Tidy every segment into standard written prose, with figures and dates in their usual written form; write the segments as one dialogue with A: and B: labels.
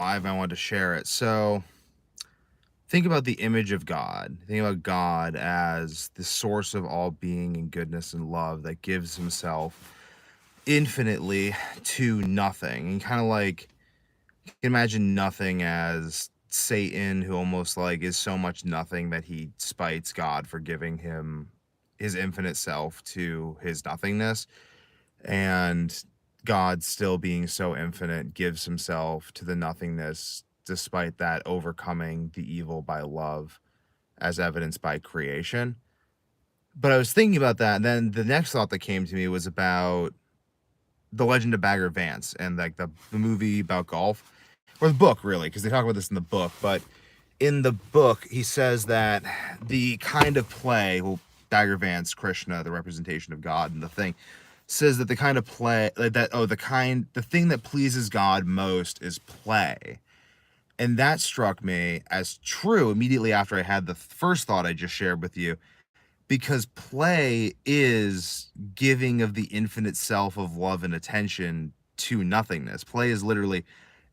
A: live. I wanted to share it. So think about the image of God. Think about God as the source of all being and goodness and love that gives himself infinitely to nothing. And kind of like, you can imagine nothing as Satan, who almost like is so much nothing that he spites God for giving him his infinite self to his nothingness. And God, still being so infinite, gives himself to the nothingness, despite that overcoming the evil by love, as evidenced by creation. But I was thinking about that, and then the next thought that came to me was about the Legend of Bagger Vance and like the movie about golf, or the book really, because they talk about this in the book. But in the book, he says that the kind of play, well, Bagger Vance, Krishna, the representation of God, and the thing says that the kind of play the thing that pleases God most is play. And that struck me as true immediately after I had the first thought I just shared with you, because play is giving of the infinite self of love and attention to nothingness. Play is literally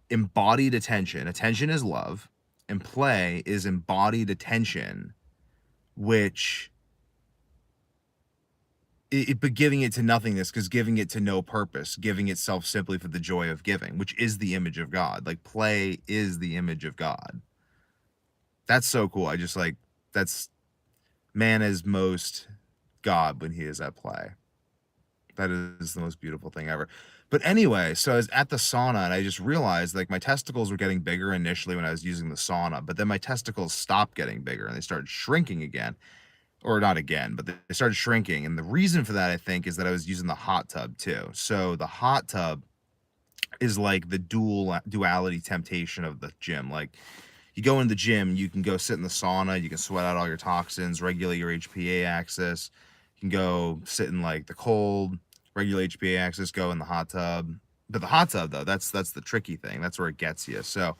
A: embodied attention. Attention is love, and play is embodied attention, which but giving it to nothingness, because giving it to no purpose, giving itself simply for the joy of giving, which is the image of God. Like, play is the image of God. That's so cool. I just like, that's, man is most God when he is at play. That is the most beautiful thing ever. But anyway, so I was at the sauna and I just realized like my testicles were getting bigger initially when I was using the sauna, but then my testicles stopped getting bigger and they started shrinking again. Or not again, but they started shrinking. And the reason for that, I think, is that I was using the hot tub too. So the hot tub is like the duality temptation of the gym. Like, you go in the gym, you can go sit in the sauna, you can sweat out all your toxins, regulate your HPA axis. You can go sit in like the cold, regulate HPA axis, go in the hot tub. But the hot tub though, that's the tricky thing. That's where it gets you. So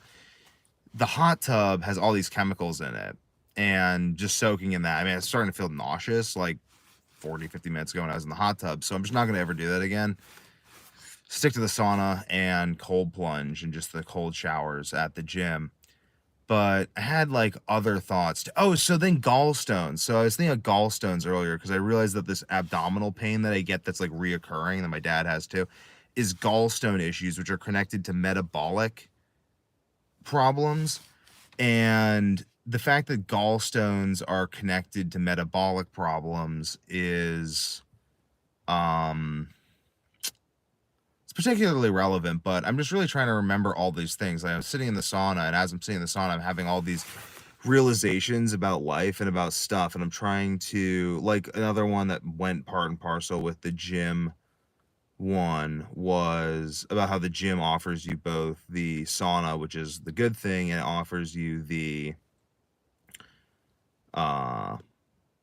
A: the hot tub has all these chemicals in it, and just soaking in that, I mean, I was starting to feel nauseous like 40-50 minutes ago when I was in the hot tub. So I'm just not going to ever do that again. Stick to the sauna and cold plunge and just the cold showers at the gym. But I had like other thoughts. Oh, so then gallstones. So I was thinking of gallstones earlier because I realized that this abdominal pain that I get that's like reoccurring, that my dad has too, is gallstone issues, which are connected to metabolic problems. And the fact that gallstones are connected to metabolic problems is it's particularly relevant. But I'm just really trying to remember all these things. Like, I'm sitting in the sauna, and as I'm sitting in the sauna, I'm having all these realizations about life and about stuff, and I'm trying to, like, another one that went part and parcel with the gym one was about how the gym offers you both the sauna, which is the good thing, and it offers you the uh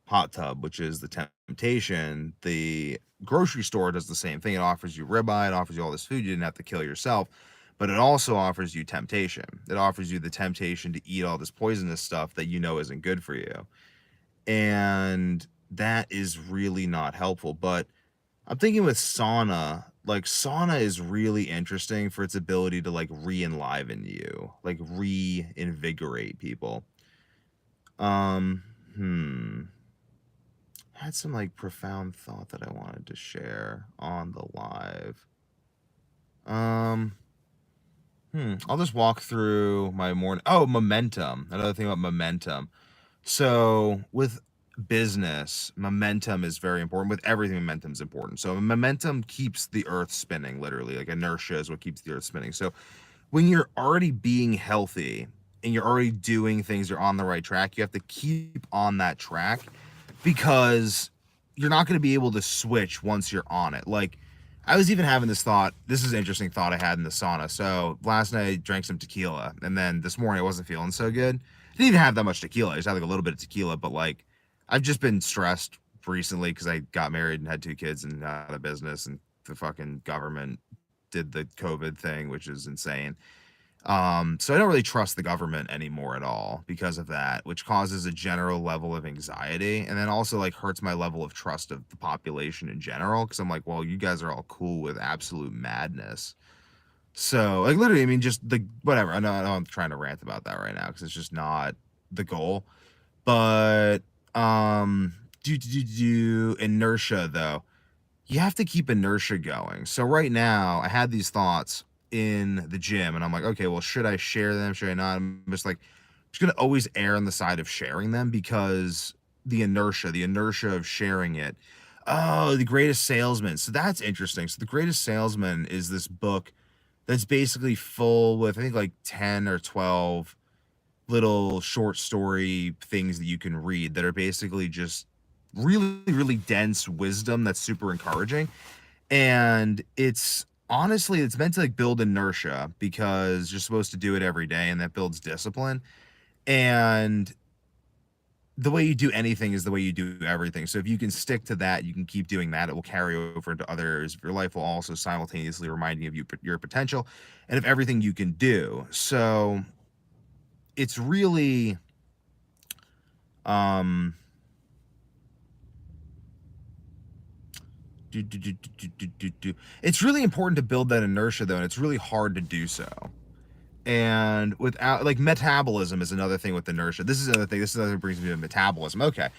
A: hot tub, which is the temptation. The grocery store does the same thing. It offers you ribeye, it offers you all this food you didn't have to kill yourself, but it also offers you temptation. It offers you the temptation to eat all this poisonous stuff that you know isn't good for you. And that is really not helpful. But I'm thinking with sauna, like, sauna is really interesting for its ability to like re-enliven you, like reinvigorate people. Um, hmm. I had some like profound thought that I wanted to share on the live. Um, I'll just walk through my morning. Oh, momentum. Another thing about momentum. So with business, momentum is very important. With everything, momentum is important. So momentum keeps the earth spinning, literally. Like, inertia is what keeps the earth spinning. So when you're already being healthy and you're already doing things, you're on the right track, you have to keep on that track, because you're not going to be able to switch once you're on it. Like, I was even having this thought. This is an interesting thought I had in the sauna. So last night I drank some tequila, and then this morning I wasn't feeling so good. I didn't even have that much tequila. I just had like a little bit of tequila, but like, I've just been stressed recently because I got married and had 2 kids and out of business, and the fucking government did the COVID thing, which is insane. So I don't really trust the government anymore at all because of that, which causes a general level of anxiety, and then also like hurts my level of trust of the population in general, because I'm like, well, you guys are all cool with absolute madness. So, like, literally, I mean, just the whatever. I know I'm trying to rant about that right now because it's just not the goal. But do inertia though. You have to keep inertia going. So right now, I had these thoughts in the gym, and I'm like, okay, well, should I share them? Should I not? I'm just like, just gonna always err on the side of sharing them because the inertia of sharing it. Oh, The Greatest Salesman. So that's interesting. So The Greatest Salesman is this book that's basically full with I think like 10 or 12 little short story things that you can read that are basically just really really dense wisdom that's super encouraging. And it's honestly it's meant to like build inertia because you're supposed to do it every day and that builds discipline. And the way you do anything is the way you do everything. So if you can stick to that, you can keep doing that. It will carry over into other areas of your life, will also simultaneously remind you of your potential and of everything you can do. So it's really um it's really important to build that inertia though, and it's really hard to do so. And without like metabolism is another thing with inertia. This is another thing. This is another thing that brings me to metabolism. Okay.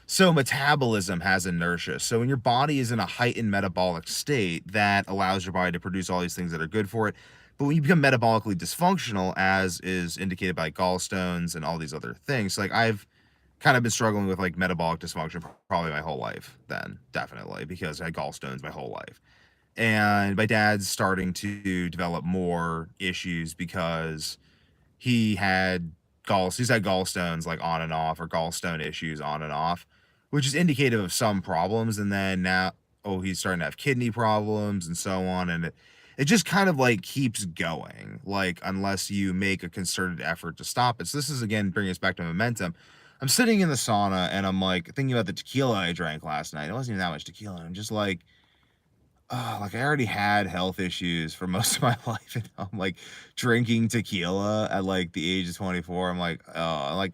A: So metabolism has inertia. So when your body is in a heightened metabolic state, that allows your body to produce all these things that are good for it. But when you become metabolically dysfunctional, as is indicated by gallstones and all these other things, like I've kind of been struggling with like metabolic dysfunction probably my whole life, then definitely because I had gallstones my whole life. And my dad's starting to develop more issues because he's had gallstones like on and off, or gallstone issues on and off, which is indicative of some problems. And then now, oh, he's starting to have kidney problems and so on. And it just kind of like keeps going, like, unless you make a concerted effort to stop it. So this is again bringing us back to momentum. I'm sitting in the sauna and I'm like thinking about the tequila I drank last night. It wasn't even that much tequila. I'm just like, oh, like I already had health issues for most of my life, and I'm like drinking tequila at like the age of 24. I'm like, oh, like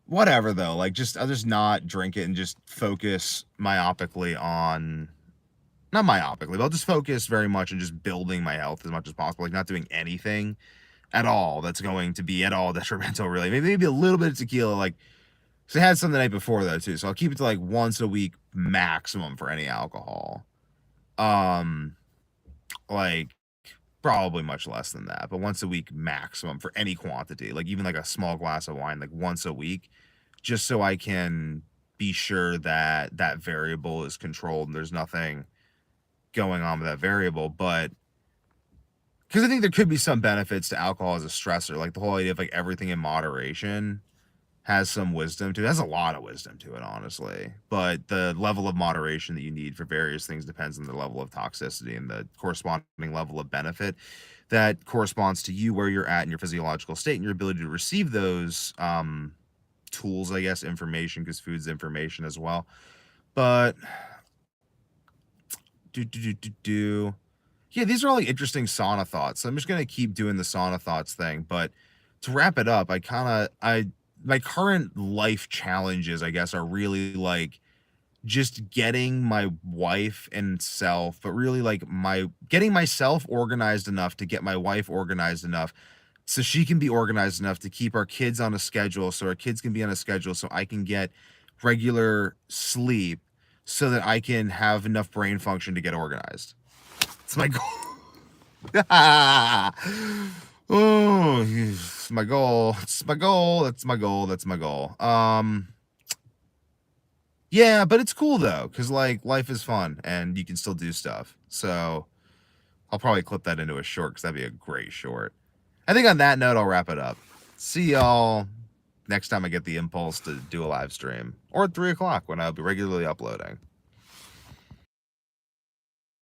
A: whatever though. Like just I'll just not drink it and just focus myopically on not myopically, but I'll just focus very much on just building my health as much as possible. Like not doing anything at all that's going to be at all detrimental, really. Maybe a little bit of tequila, like so I had some the night before though too. So I'll keep it to like once a week maximum for any alcohol. Um like probably much less than that, but once a week maximum for any quantity, like even like a small glass of wine, like once a week, just so I can be sure that that variable is controlled and there's nothing going on with that variable. But because I think there could be some benefits to alcohol as a stressor, like the whole idea of like everything in moderation has some wisdom to it. It has a lot of wisdom to it, honestly. But the level of moderation that you need for various things depends on the level of toxicity and the corresponding level of benefit that corresponds to you, where you're at in your physiological state and your ability to receive those tools, I guess, information, because food's information as well. But yeah, these are all like interesting sauna thoughts. So I'm just gonna keep doing the sauna thoughts thing. But to wrap it up, I my current life challenges, I guess, are really like just getting my wife and self, but really like my getting myself organized enough to get my wife organized enough so she can be organized enough to keep our kids on a schedule, so our kids can be on a schedule, so I can get regular sleep, so that I can have enough brain function to get organized. It's my goal. Oh, it's my goal. It's my goal. That's my goal. That's my goal. Yeah, but it's cool though, because like life is fun and you can still do stuff. So I'll probably clip that into a short because that'd be a great short. I think on that note, I'll wrap it up. See y'all next time I get the impulse to do a live stream, or at 3 o'clock when I'll be regularly uploading.